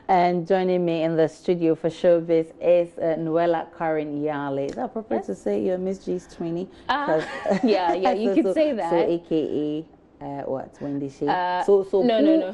And joining me in the studio for Showbiz is Noella Karen Yale. Is that appropriate to say you're Miss G's twinnie? Yeah, you could say that. So, AKA, what, Wendy Shea? No. Who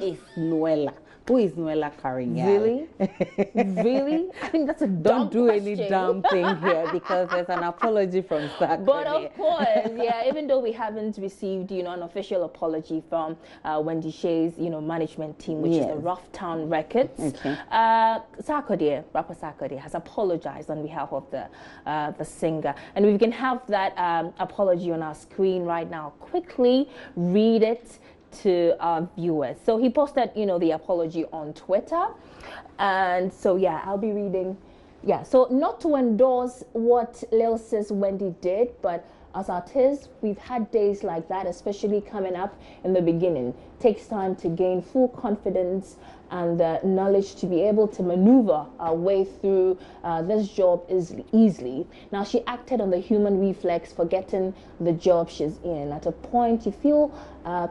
is Noella? Who is Noella Karen Yale? Really? Really? I think that's a dumb Don't do question. any dumb thing here because there's an apology from Zach. But of course, yeah, even though we haven't received, an official apology from Wendy Shea's, management team, which is the Rough Town Records, okay. Rapper Sarkodie has apologized on behalf of the singer. And we can have that apology on our screen right now. Quickly read it to our viewers. So he posted, the apology on Twitter. And so, yeah, I'll be reading. Yeah, so not to endorse what Lil Sis Wendy did, but as artists, we've had days like that, especially coming up in the beginning. Takes time to gain full confidence and the knowledge to be able to maneuver our way through this job easily. Now, she acted on the human reflex, forgetting the job she's in. At a point, you feel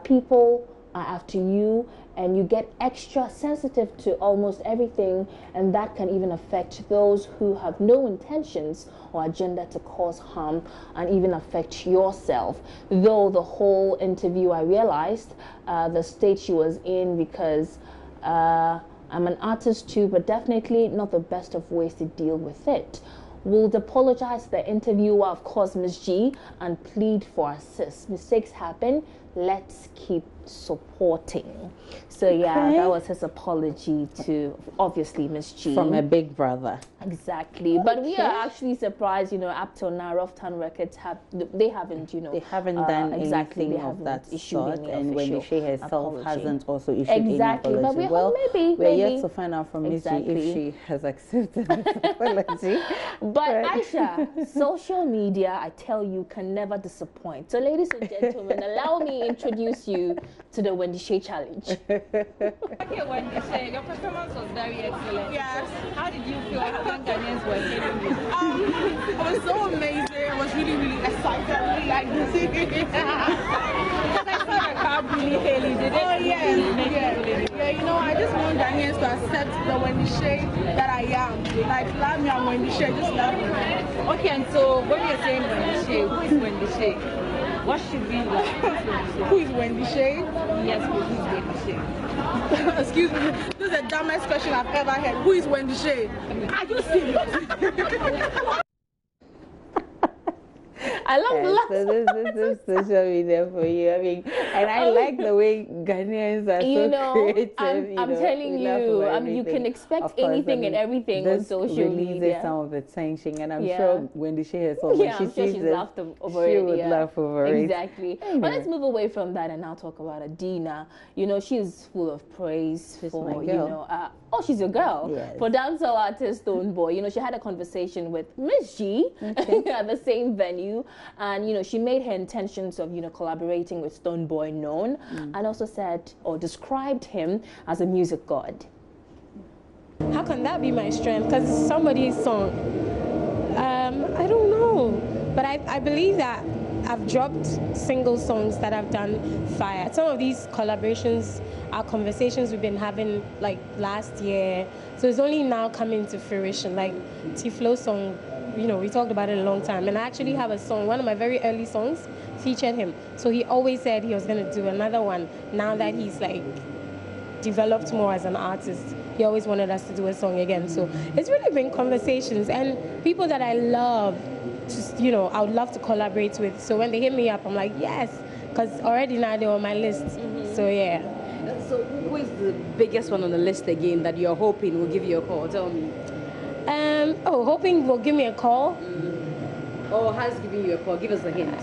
people are after you, and you get extra sensitive to almost everything, and that can even affect those who have no intentions or agenda to cause harm and even affect yourself. Though the whole interview, I realized the state she was in, because I'm an artist too, but definitely not the best of ways to deal with it. We'll apologize to the interviewer, of course, Miss G, and plead for assist. Mistakes happen. Let's keep supporting. So yeah, that was his apology to obviously Miss G. From a big brother. Exactly. Okay. But we are actually surprised, up till now, Rough Town Records haven't done they haven't done anything of that sort, and Wendy Shea herself hasn't also issued any apology. But we're yet to find out from Miss G if she has accepted this apology. But Aisha, social media, I tell you, can never disappoint. So ladies and gentlemen, allow me to introduce you to the Wendy Shea Challenge. Okay, Wendy Shea, your performance was very excellent. Yes. How did you feel when Ghanaians were hearing you? It was so amazing. I was really, really excited. I really liked the singing. Because I saw the crowd really hailing. Did it? Oh, yeah. I just want Ghanaians to accept the Wendy Shea that I am. Like, love me, I'm Wendy Shea. Just love me. Okay, and so when you're saying Wendy Shea, who is Wendy Shea? What should we like? Who is Wendy Shea? Yes, who is Wendy Shea? Excuse me, this is the dumbest question I've ever heard. Who is Wendy Shea? Are you serious? I love the So this is social media for you. I mean, and I like the way Ghanaians are so creative. I'm telling you, you can expect anything and everything on social media. Some of the tension, and I'm sure Wendy Shea herself, when she sees she's it, laughed over she it. would laugh over it. Exactly. But let's move away from that and now talk about Adina. She's full of praise for, she's your girl. Yes. For dancehall artist Stonebwoy. She had a conversation with Miss G at the same venue, and she made her intentions of collaborating with Stonebwoy known, and also said or described him as a music god. How can that be my strength? Because it's somebody's song. I don't know, but I believe that I've dropped single songs that I've done fire. Some of these collaborations are conversations we've been having like last year, so it's only now coming to fruition. Like T-Flow song, we talked about it a long time, and I actually have a song, one of my very early songs featured him. So he always said he was going to do another one. Now that he's like developed more as an artist, he always wanted us to do a song again. So it's really been conversations and people that I love, just, I would love to collaborate with. So when they hit me up, I'm like, yes, because already now they're on my list. So yeah. So who is the biggest one on the list again that you're hoping will give you a call? Tell me. Hoping will give me a call. Or has given you a call? Give us a hint.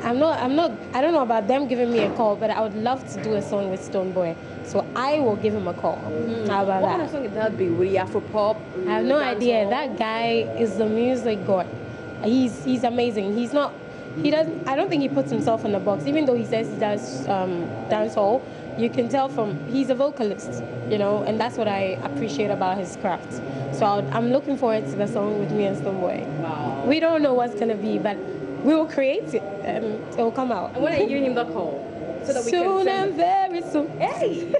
I don't know about them giving me a call, but I would love to do a song with Stonebwoy. So I will give him a call. How about that? What kind of song would that be? Will he Afro pop? I have no idea. That guy is the music god. He's amazing. I don't think he puts himself in a box, even though he says he does dancehall. You can tell he's a vocalist, and that's what I appreciate about his craft. So I'm looking forward to the song with me and Stonebwoy. Wow. We don't know what's gonna be, but we will create it and it will come out. And when are you giving him the call? So that we soon and very soon. Hey!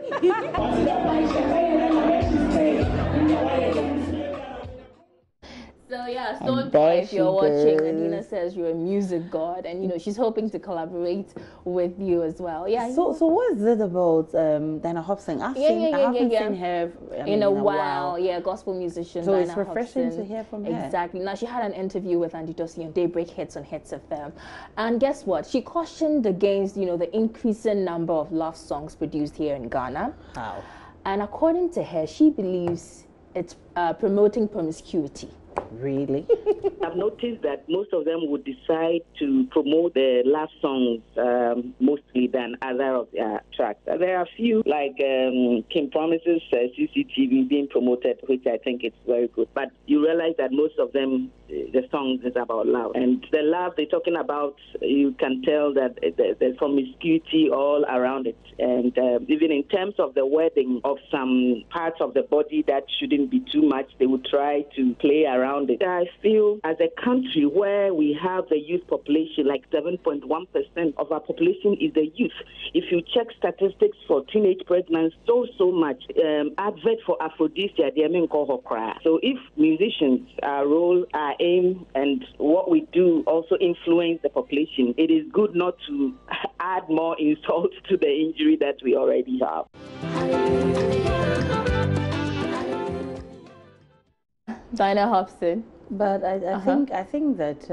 Yeah, so if you're watching, Adina says you're a music god, and you know she's hoping to collaborate with you as well. Yeah. So what is it about Diana Hobson? I haven't seen her in a while. Yeah, gospel musician. So Diana it's refreshing Hobson. to hear from her. Exactly. Now she had an interview with Andy Dossi on Daybreak Hits on Hits FM, and guess what? She cautioned against the increasing number of love songs produced here in Ghana. How? And according to her, she believes it's promoting promiscuity. Really? I've noticed that most of them would decide to promote the love songs mostly than other of their tracks. There are a few, like Kim Promise's CCTV being promoted, which I think is very good. But you realize that most of them, the songs is about love. And the love they're talking about, you can tell that there's promiscuity all around it. And even in terms of the wording of some parts of the body that shouldn't be too much, they would try to play around it. I feel as a country where we have the youth population, like 7.1% of our population is the youth. If you check statistics for teenage pregnancy, so much. Advert for aphrodisia, they may call her cry. So if musicians, our role, our aim, and what we do also influence the population, it is good not to add more insult to the injury that we already have. Diana Hobson. But I think that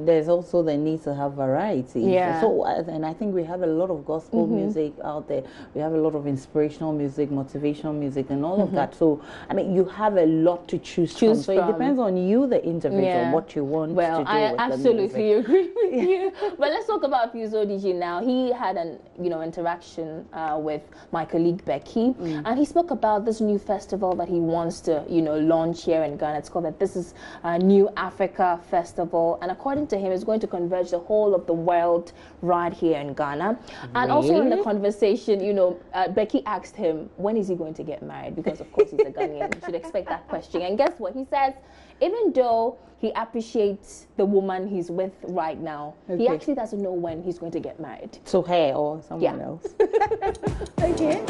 there's also the need to have variety. Yeah. So and I think we have a lot of gospel music out there. We have a lot of inspirational music, motivational music, and all of that. So I mean, you have a lot to choose from. So it depends on you, the individual, what you want to do. Well, I absolutely agree with you. But let's talk about Fuso DJ now. He had an interaction with my colleague Becky, and he spoke about this new festival that he wants to launch here in Ghana. It's called This is a New Africa Festival. And according to him, it's going to converge the whole of the world right here in Ghana. And also in the conversation, Becky asked him, when is he going to get married? Because, of course, he's a Ghanaian. You should expect that question. And guess what? He says, even though he appreciates the woman he's with right now, he actually doesn't know when he's going to get married. So her or someone else. Okay.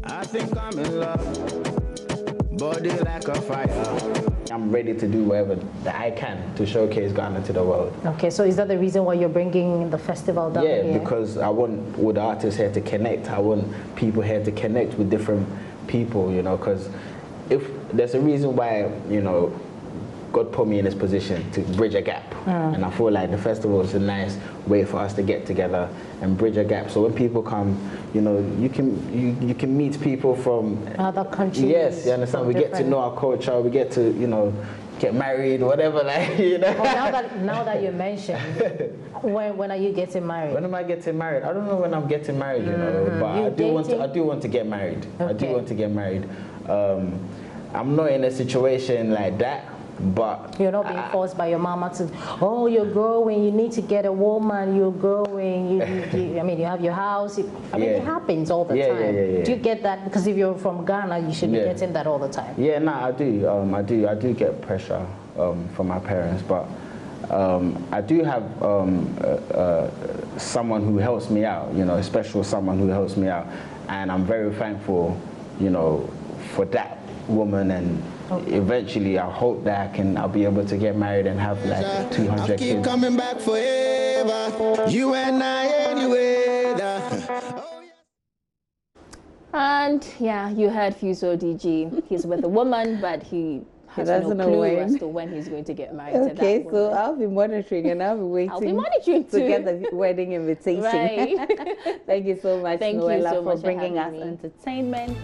I think I'm in love, body like a fire. I'm ready to do whatever that I can to showcase Ghana to the world. Okay, so is that the reason why you're bringing the festival down here? Yeah, because I want all the artists here to connect. I want people here to connect with different people, because if there's a reason why, God put me in this position to bridge a gap. And I feel like the festival is a nice way for us to get together and bridge a gap. So when people come, you can meet people from other countries. Yes, you understand. We get to know our culture. We get to, get married, whatever, Well, now that you mentioned, when are you getting married? When am I getting married? I don't know when I'm getting married, but I do want to get married. Okay. I do want to get married. I'm not in a situation like that. But you're not being forced by your mama to, you're growing, you need to get a woman, you're growing, you have your house. It happens all the time. Yeah. Do you get that? Because if you're from Ghana, you should be getting that all the time. Yeah, no, I do. I do get pressure from my parents, but I do have someone who helps me out, a special someone who helps me out. And I'm very thankful, for that woman, and eventually I hope that I'll be able to get married and have like 200 kids. Keep coming back forever, you and I anyway. And you heard Fuso DG. He's with a woman, but he has no clue as to when he's going to get married to that woman. So I'll be monitoring and I'll be waiting I'll be monitoring to get the wedding invitation. Right. Thank you so much, Thank Noella, you so for much bringing us me. entertainment.